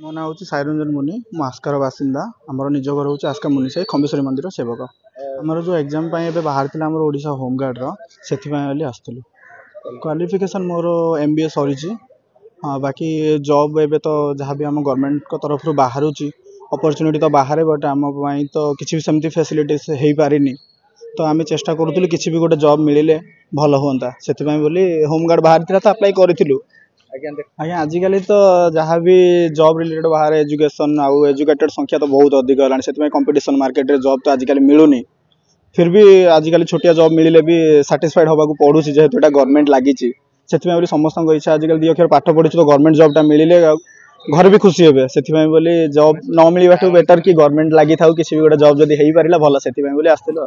मो ना हूँ साईरंजन मुनि मु आस्कार बासिंदा आमर निज घर हूँ आस्का मुनि साई खम्बेश्वरी मंदिर सेवक आमर जो एग्जाम बाहर आमर ओडिशा होमगार्ड रो आसलु क्वालिफिकेशन मोर MBA सरी हाँ बाकी जॉब एबे तो जहाँ भी आम गवर्नमेंट को तरफ बाहर अपॉर्चुनिटी तो बाहर बट आम तो किसी भी सेमती फैसिलिटीज हो पारिनी तो आम चेष्टा करूँ किसी भी गोटे जॉब मिले भल हुआ से बोली होमगार्ड बाहर तो अप्लाई करूँ आज्ञा आजिकल तो जहाँ भी जॉब रिलेटेड बाहर एजुकेशन आउ एजुकेटेड संख्या तो बहुत अधिक है कंपटीशन मार्केट रे जॉब तो आजिकल मिलूनी फिर भी आजिकल छोटिया जॉब मिले भी साटिस्फाइड होगा पड़ू जेहेतु गवर्नमेंट लगी से समस्त इच्छा आजिकल 2 अक्षर पाठ पढ़ी तो गवर्नमेंट जॉबटा मिले घर भी खुशी हे से बोली जॉब न मिलवा बेटर कि गवर्नमेंट लगी था किसी भी गोटे जॉब जब हो पारा भल से बोली आसलु।